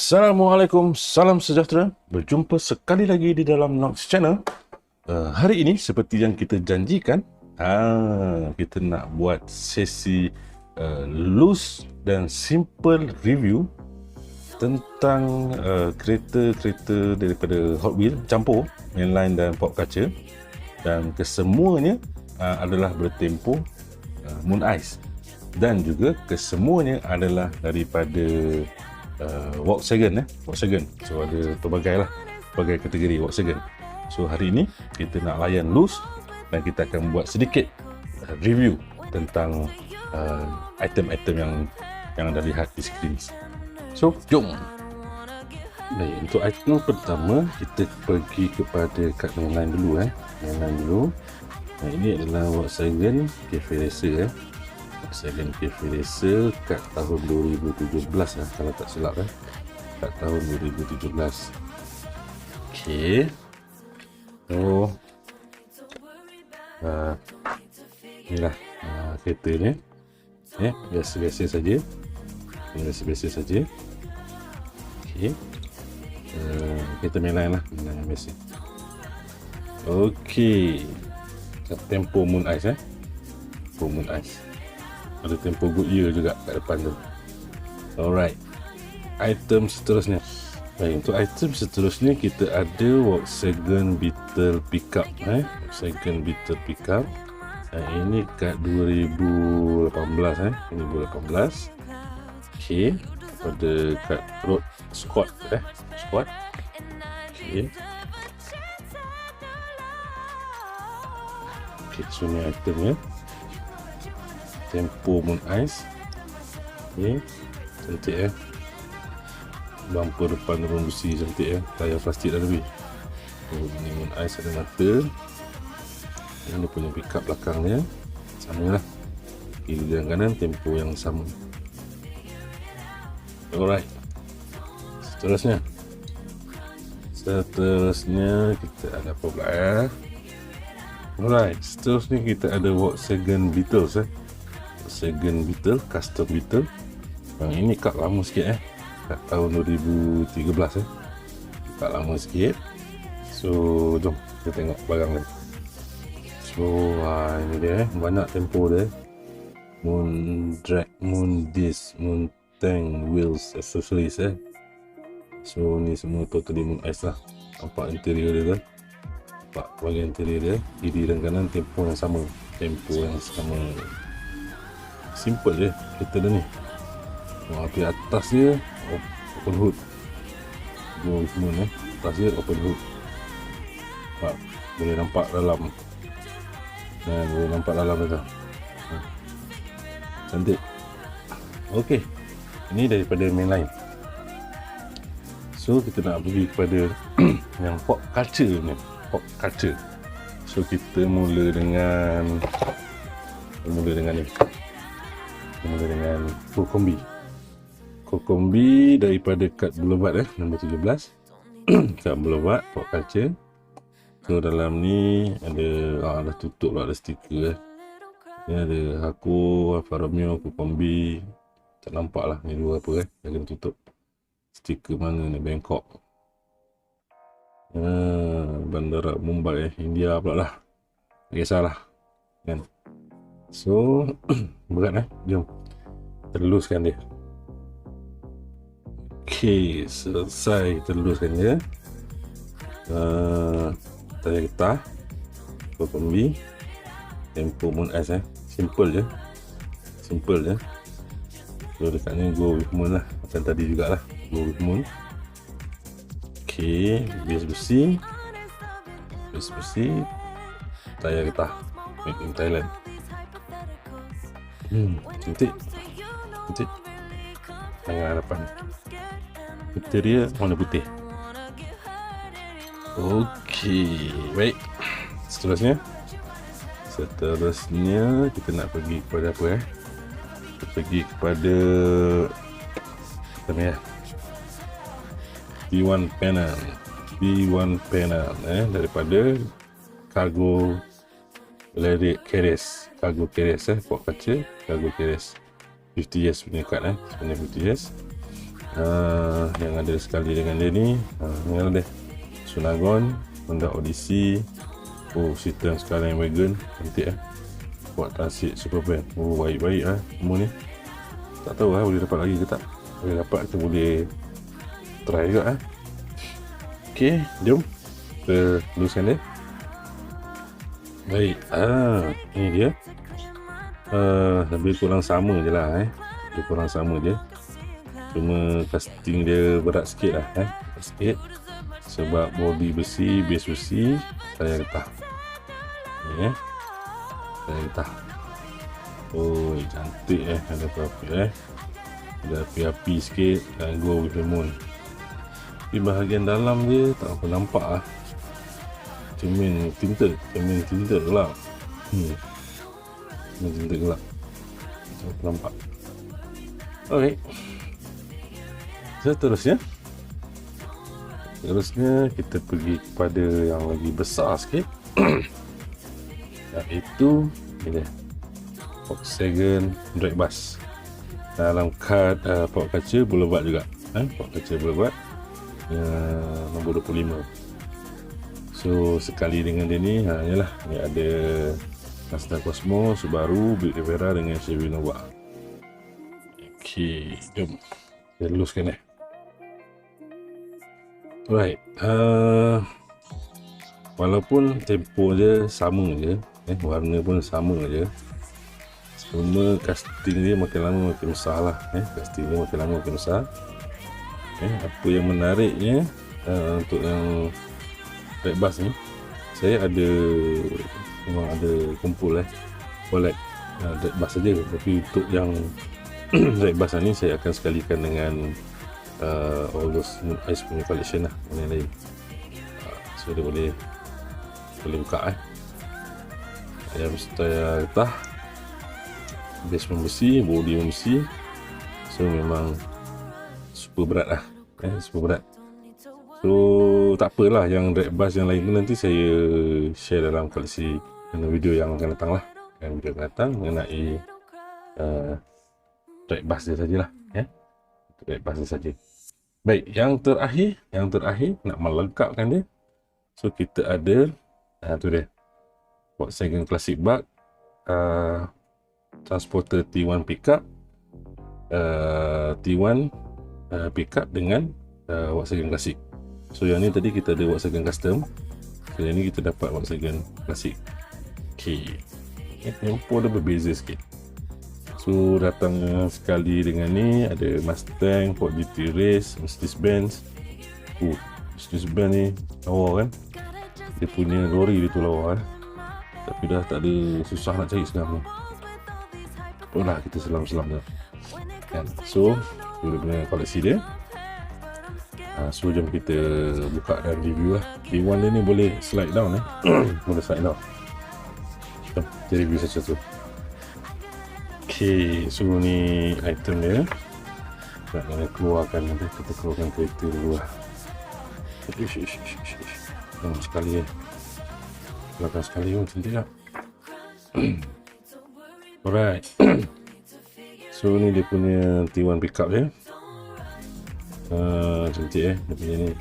Assalamualaikum, salam sejahtera. Berjumpa sekali lagi di dalam Nox Channel. Hari ini seperti yang kita janjikan, kita nak buat sesi loose dan simple review tentang kereta-kereta daripada Hotwheels campur mainline dan pop culture, dan kesemuanya adalah bertempo Moon Ice, dan juga kesemuanya adalah daripada Volkswagen. So ada pelbagai kategori Volkswagen. So hari ini kita nak layan loose dan kita akan buat sedikit review tentang item-item yang anda lihat di skrin. So jom. Baik, untuk item pertama kita pergi kepada kad mainline dulu. Mainline dulu. Nah, ini adalah Volkswagen Cafe Racer. Volkswagen Cafe Racer kat tahun 2017 kalau tak silap kat tahun 2017. Okey. So inilah kereta ni. Biasa-biasa saja. Biasa-biasa saja. Okey. Kereta mainline lah, mainline biasa. Okey. Tempo Moon Ice Tempo Moon Ice. Ada tempo Goodyear juga kat depan tu. Alright. Item seterusnya. Baik, untuk item seterusnya kita ada Volkswagen Beetle Pickup. Volkswagen Beetle Pickup. Ini kat 2018 2018. Okey. Pada kat road squad squad. Okey. Okey, so ni itemnya. Tempo Moon Ice. Okay. Cantik bumper depan rumah besi cantik tayar plastik dah lebih. Ini Moon Ice ada mata. Ini punya pickup belakangnya sama lah, kiri dan kanan tempo yang sama. Alright, seterusnya kita ada apa pula Alright, seterusnya kita ada Volkswagen Beetles Volkswagen Beetle, custom Beetle. Yang ini kad lama sikit kat tahun 2013 kad lama sikit. So jom kita tengok barang ni. So ini dia banyak tempo dia. Moon Drag, Moon Disc, Moon Tank, Wheels, accessories So ni semua totally Moon Ice lah. Nampak interior dia kan, nampak bahagian interior dia, kiri dan kanan tempo yang sama. Simple je kereta dia ni. Di atas dia open hood, go with moon atas dia open hood. Boleh nampak dalam, boleh nampak dalam dia. Cantik. Okey, ini daripada mainline. So kita nak pergi kepada yang pop culture ni. Pop culture. So kita mula dengan ni. Mula dengan Kombi daripada kad Boulevard nombor 17. Kad Boulevard pop culture. So dalam ni ada tutup lah, ada stiker ni ada Hako, Alfa Romeo, Kombi. Tak nampak lah ni dua apa dah kena tutup. Stiker mana ni, Bangkok, Bandara Mumbai India pula lah. Tak kisahlah kan. So berat jom kita luluskan dia. Okey, selesai kita luluskan dia. Tayar getah Kombi, tempo Moon Ice simple je. So dekat ni go with moon lah, macam tadi jugalah, go with moon. Okey, base besi, tayar getah made in Thailand. Cantik. Tangan hadapan. Interior warna putih. Okey, baik. Seterusnya kita nak pergi kepada apa Kita pergi kepada B1 panel daripada Cargo Carriers, pop culture Cargo Carriers 50 years punya kad sebenarnya 50 years. Yang ada sekali dengan dia ni, yang ada Sunagon, Honda Odyssey, Citroen Skyline Wagon, cantik buat transit Supervan. Baik-baik semua ni. Tak tahu boleh dapat lagi ke tak. Boleh dapat, kita boleh try juga Okey, jom kita luluskan dia. Baik, ini dia. Lebih kurang sama je lah lebih kurang sama je. Cuma casting dia berat sikit lah berat sikit. Sebab body besi, base besi, saya getah ni saya getah. Cantik ada apa-apa ada api-api sikit, go with the moon. Di bahagian dalam dia tak apa nampak cermin tinted gelap. Cermin tinted gelap, tak apa nampak. Alright, seterusnya kita pergi kepada yang lagi besar sikit iaitu ini, Volkswagen drag bus. Dalam kad port kaca boulevard juga, port kaca boulevard nombor 25. So sekali dengan dia ni, inilah ni ada Mazda Cosmo, Subaru, Buick Rivera dengan Chevy Nova. Okey, jom kita luluskan Alright, walaupun tempo dia sama je, warna pun sama je, cuma casting dia makin lama makin besar lah. Casting dia makin lama makin besar. Apa yang menariknya untuk yang drag bus ni, saya memang ada kumpul collect drag bus saja. Tapi untuk yang drag bus ni saya akan sekalikan dengan all those ice punya collection lah, yang lain. So dia boleh buka yang saya getah, base pun besi, body pun besi. So memang super berat super berat. So tak apalah, yang drag bus yang lain tu nanti saya share dalam koleksi dalam video yang akan datang lah. Yang video akan datang mengenai drag bus dia sajalah, drag bus dia saja. Baik, yang terakhir nak melengkapkan dia. So kita ada tu dia, Volkswagen Classic Bug, Transporter T1 pickup, T1 pickup dengan Volkswagen Classic. So yang ni tadi kita ada Volkswagen Custom, so yang ni kita dapat Volkswagen Classic. Okay, tempo dia berbeza sikit. So datang sekali dengan ni ada Mustang, Ford GT Race, Mercedes Benx. Mercedes Benx ni lawa dia punya lori dia tu lawa tapi dah tak ada, susah nak cari sekarang ni. Apalah, kita selam-selam je So dia punya koleksi dia. So jom kita buka dan review lah. T1 dia ni boleh slide down boleh slide down. Jom kita review satu-satu. Okay, so ni item dia. Nak keluarkan nanti, kita keluarkan kereta dulu lah. Sekali keluarkan sekali pun cantik tak? Alright. So ni dia punya T1 pickup dia. Cantik dia punya ni.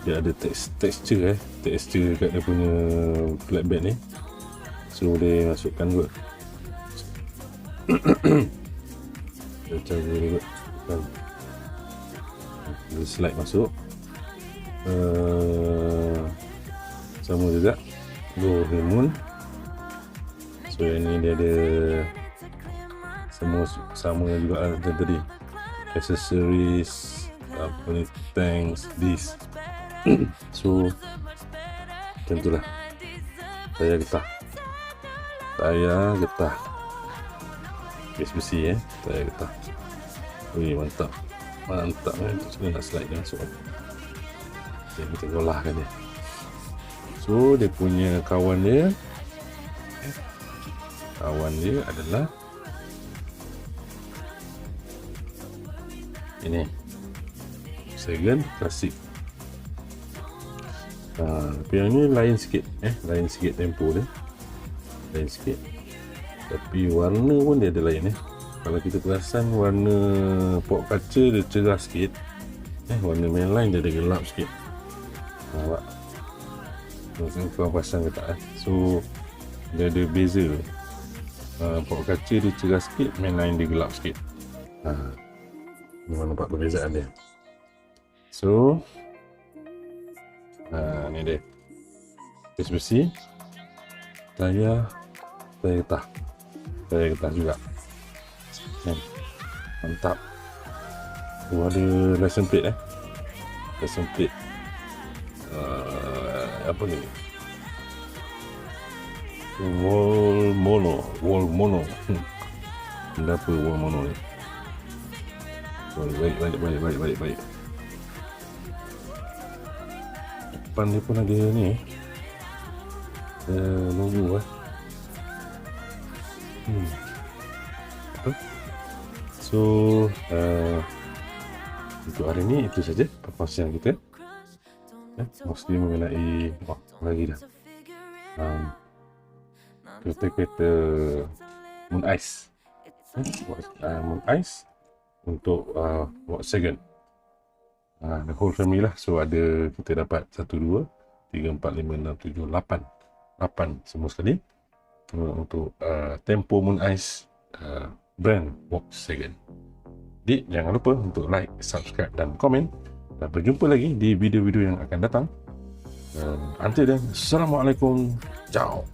Dia ada texture kat dia punya flatbed ni. So boleh masukkan kot. Dia cara dia kot. Dia slide masuk. Sama juga Go Moon. So yang ni dia ada semua sama juga macam tadi, accessories, apa ni, tanks, disc. So macam tu lah. Saya getah base besi saya getah. Mantap Macam nak slide dia masuk. Okay, kita golahkan dia. So dia punya kawan dia adalah ini, Volkswagen Classic. Tapi yang ni lain sikit tempo dia lain sikit, tapi warna pun dia ada lain. Kalau kita perasan warna port kaca dia cerah sikit, warna mainline dia ada gelap sikit. Nampak? Korang perasan ke tak? So dia ada beza. Port kaca dia cerah sikit, mainline dia gelap sikit. Memang nampak perbezaan dia. So ni dia kes besi, tayar getah juga. Mantap. Ada license plate license plate apa ni, wall mono. Kenapa wall mono ni? Baik. Depan dia pun ada ni, logo So untuk hari ni itu saja perkongsian kita, mostly mengenai lagi dah kereta-kereta Moon Ice, Moon Ice untuk Volkswagen, the whole family lah. So ada, kita dapat 1, 2, 3, 4, 5, 6, 7, 8 semua sekali untuk Tempo Moon Ice brand Volkswagen. Jadi jangan lupa untuk like, subscribe dan komen, dan berjumpa lagi di video-video yang akan datang. Until then, Assalamualaikum. Ciao.